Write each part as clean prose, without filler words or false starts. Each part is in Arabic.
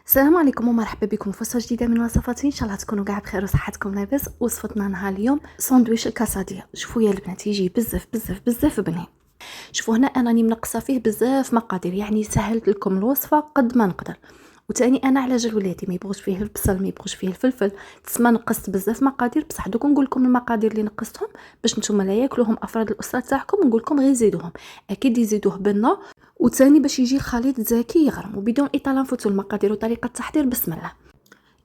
السلام عليكم ومرحبا بكم في وصفه جديده من وصفاتي. ان شاء الله تكونوا كاع بخير وصحتكم لاباس. وصفتنا نهار اليوم ساندويتش الكاساديه. شوفوا يا البنات يجي بزاف بزاف بزاف بنين. شوفوا هنا انا راني منقصه فيه بزاف مقادير، يعني سهلت لكم الوصفه قد ما نقدر. وثاني انا على جال ولادي ما يبغوش فيه البصل ما يبغوش فيه الفلفل، تسمى نقصت بزاف مقادير. بصح دوك نقول لكم المقادير اللي نقصتهم باش نتوما لا ياكلوهم افراد الاسره تاعكم، نقول لكم غير زيدوهم، اكيد يزيدوه بنه. وثاني باش يجي خليط زاكي يغرم. وبدون اطاله نفوتوا المقادير وطريقه التحضير. بسم الله.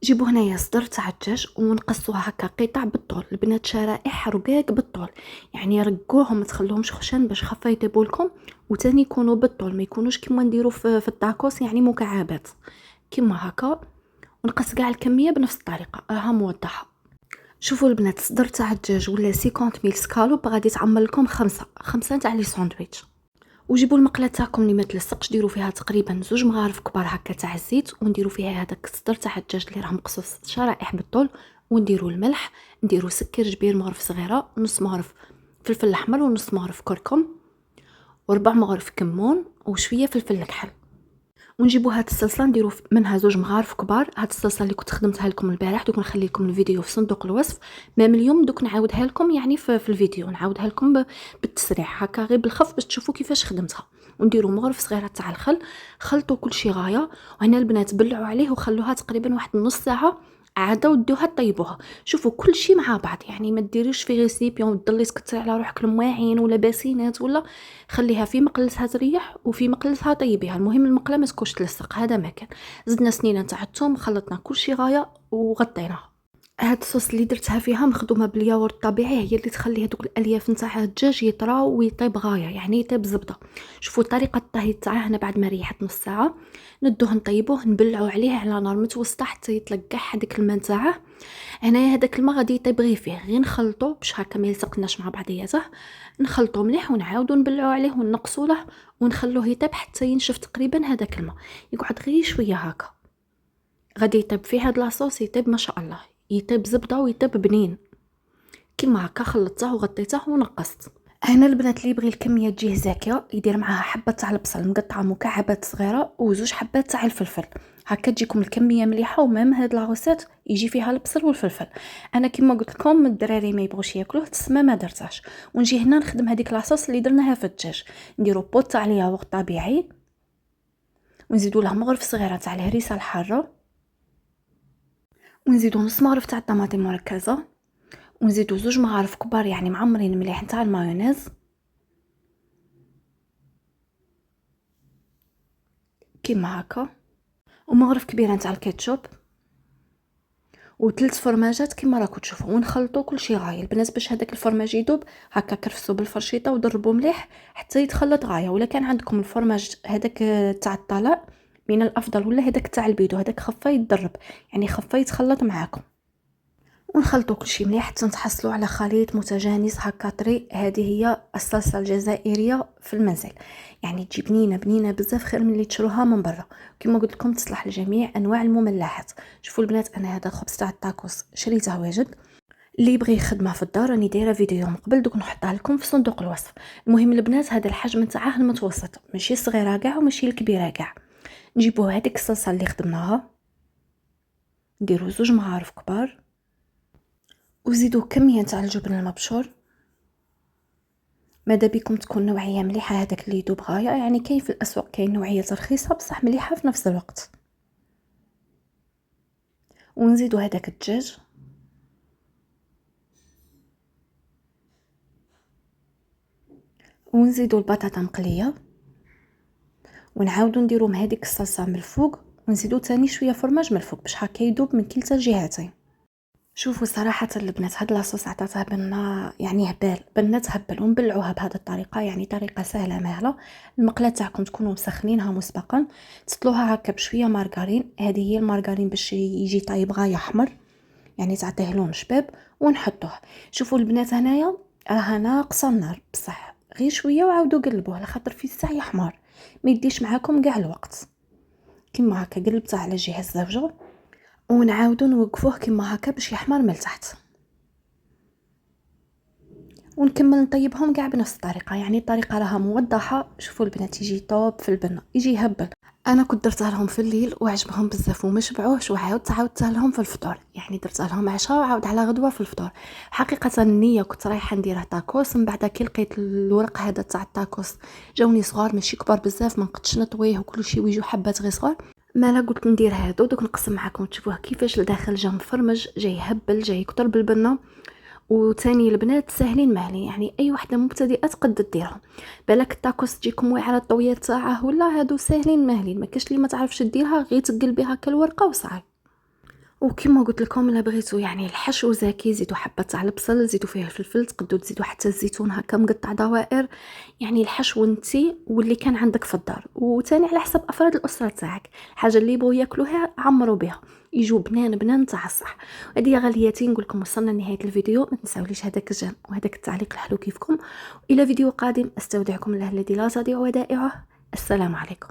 جيبوا هنايا صدر تاع الدجاج ونقصوها هكا قطع بالطول، البنات شرائح رقاق بالطول، يعني رقوهم ما تخلوهمش خشن باش خفه يطيبوا لكم. وثاني يكونوا بالطول، ما يكونوش كيما نديروا في الطاكوس يعني مكعبات كيما هكا. ونقص كاع الكميه بنفس الطريقه راها موضحه. شوفوا البنات صدر تاع الدجاج ولا 50 ميل سكالوب غادي تعمر لكم خمسة تاع لي ساندويتش. وجيبوا المقله تاعكم اللي ما تلصقش، ديروا فيها تقريبا 2 مغارف كبار هكا تاع الزيت، ونديروا فيها هذاك الصدر تاع الدجاج اللي راه مقصوص شرائح بالطول. ونديروا الملح، نديروا سكر جبير مغرف صغيره، نص مغرف فلفل احمر ونص مغرف كركم، وربع مغرف كمون وشويه فلفل الكحل. ونجيبوا هاد الصلصه نديروا منها 2 مغارف كبار. هاد الصلصه اللي كنت خدمتها لكم البارح دوك نخلي لكم الفيديو في صندوق الوصف. مام اليوم دوك نعاودها لكم يعني في الفيديو نعاودها لكم بالتسريع هكا غير بالخف باش تشوفوا كيفاش خدمتها. ونديروا مغرف صغيره تاع الخل. خلطوا كل شيء غايه. وهنا البنات بلعوا عليه وخلوها تقريبا واحد نص ساعه عاده ودوها طيبوها. شوفوا كل شيء مع بعض، يعني ما ديريش في ريسيبيون وتضلي تكثري على روحك المواعين ولا باسينات ولا. خليها في مقلتها تريح وفي مقلتها طيبيها. المهم المقله ما تكونش تلصق، هذا ما كان. زدنا سنينه تاع الثوم، خلطنا كل شيء غايه وغطيناها. هاد الصوص اللي درتها فيها مخدومه بالياغورت الطبيعي، هي اللي تخلي هذوك الالياف نتاع الدجاج يطراو ويطيب غايه، يعني يطيب زبده. شوفوا طريقه الطهي تاعه هنا بعد ما ريحت نص ساعه ندوه نطيبوه نبلعوا عليه على نار متوسطه حتى يتلقح هذاك الماء تاعه. هنايا هذاك الماء غادي يطيب غير فيه، غير نخلطو باش هكا ما يلصقناش مع بعضياته. نخلطو مليح ونعاودو نبلعوا عليه ونقصوا له ونخلوه يطيب حتى ينشف تقريبا هذاك الماء، يقعد غير شويه هكا. غادي يطيب فيه هاد لاصوص يطيب ما شاء الله، يطيب زبده ويطيب بنين. كيما هكا خلطته وغطيته ونقصت. هنا البنات اللي يبغي الكميه تجيه زاكيه يدير معاها حبه تاع البصل مقطعه مكعبات صغيره وزوج حبات تاع الفلفل، هكا تجيكم الكميه مليحه. ومام هاد لاغوسيت يجي فيها البصل والفلفل. انا كيما قلت لكم الدراري ما يبغوش ياكلوه تسمى ما درتهاش. ونجي هنا نخدم هذيك لاصوص اللي درناها في الدجاج. نديروا بوط تاع الياغورت طبيعي ونزيدوا له مغرف صغيره تاع الهريسه الحاره، ونزيدوا نص مغرف تاع الطماطم مركزه، ونزيدوا 2 مغارف كبار يعني معمرين مليح تاع المايونيز كيما هكا، ومغرف كبيره تاع الكاتشوب، و3 فرماجات كيما راكم تشوفوا. ونخلطوا كل شيء غايه البنات باش هذاك الفرماج يذوب. هكا كرفسوا بالفرشيطه وضربوا مليح حتى يتخلط غايه. ولا كان عندكم الفرماج هذاك تاع الطلاء من الافضل، ولا هذاك تاع البيدو هذاك خفه يتضرب يعني خفه يتخلط معاكم. ونخلطوا كل شيء مليح حتى نتحصلوا على خليط متجانس هكا طري. هذه هي الصلصه الجزائريه في المنزل، يعني تجي بنينه بنينه بزاف خير من اللي تشروها من برا. كما قلت لكم تصلح لجميع انواع المملحات. شوفوا البنات انا هذا الخبز تاع الطاكوس شريته واجد، اللي يبغي يخدمه في الدار راني دايره فيديو من قبل دوك نحطها لكم في صندوق الوصف. المهم البنات هذا الحجم تاعه المتوسط، ماشي صغيره كاع وماشي الكبيره كاع. نجيبوا هذيك الصلصه اللي خدمناها نديروا 2 مغارف كبار، وزيدوا كميه تاع الجبن المبشور. ماذا بكم تكون نوعيه مليحه هذاك اللي يذوب غايه، يعني كاين في الاسواق كاين نوعيه رخيصه بصح مليحه في نفس الوقت. ونزيدوا هذاك الدجاج، ونزيدوا البطاطا مقليه، ونعاودوا نديروا مع هذيك الصلصه من الفوق، ونزيدوا تاني شويه فرماج من الفوق باش هكا يذوب من كلتا الجهتين. شوفوا صراحه البنات هاد لاصوص عطاتها بنا يعني هبال بنا تهبل. ونبلعوها بهذه الطريقه، يعني طريقه سهله ماهله. المقله تاعكم تكونوا مسخنينها مسبقا، تسطلوها هكا بشويه مارغرين. هذه هي المارغرين باش يجي طايب غايه احمر، يعني تعطيه لون شباب. ونحطوه. شوفوا البنات هنايا راه ناقصه النار بصح غير شويه وعاودوا قلبوه على خاطر في الساعه يحمر، ما يديش معاكم كاع الوقت. كيما هكا قلبته على الجهه الزوجه ونعاودوا نوقفوه كيما هكا باش يحمر من التحت. ونكمل نطيبهم كاع بنفس الطريقه، يعني الطريقه راها موضحه. شوفوا البنات يجي طوب في البنه، يجي يهبل. انا كنت درتها لهم في الليل وعجبهم بزاف وما شبعوش، عاودتها لهم في الفطور، يعني درتها لهم عشاء وعاود على غدوه في الفطور. حقيقه النيه كنت رايحه نديره طاكوس، من بعد كي لقيت الورق هذا تاع الطاكوس جاوني صغار ماشي كبار بزاف، ما نقدش نطويه وكل شيء ويجوا حبات غير صغار. مالا قلت ندير هادو دوك نقسم معكم تشوفوه كيفاش لداخل جا مفرمج، جاي هبل، جاي يكتر بالبنه. وثاني البنات ساهلين مهلين، يعني اي وحده مبتدئه تقد ديرهم. بالك الطاكوس تجيكم واعره الطويه تاعه، ولا هادو ساهلين مهلين، ما كاش اللي ما تعرفش ديرها، غير تقلبي هكا الورقه وصاي. وكما قلت لكم الا بغيتوا يعني الحشو زاكي، زيدوا حبه تاع البصل، زيدوا فيه الفلفل، تقدروا تزيدوا حتى الزيتون هكا مقطع دوائر. يعني الحشو انتي واللي كان عندك في الدار، وتاني على حسب افراد الاسره تاعك، الحاجه اللي يبغوا ياكلوها عمروا بها، يجوا بنان بنان تاع الصح. هذه يا غالياتي نقول لكم وصلنا لنهايه الفيديو، ما تنساوليش هذاك الجيم وهذاك التعليق الحلو كيفكم، والى فيديو قادم استودعكم الله الذي لا تضيع ودائعه. السلام عليكم.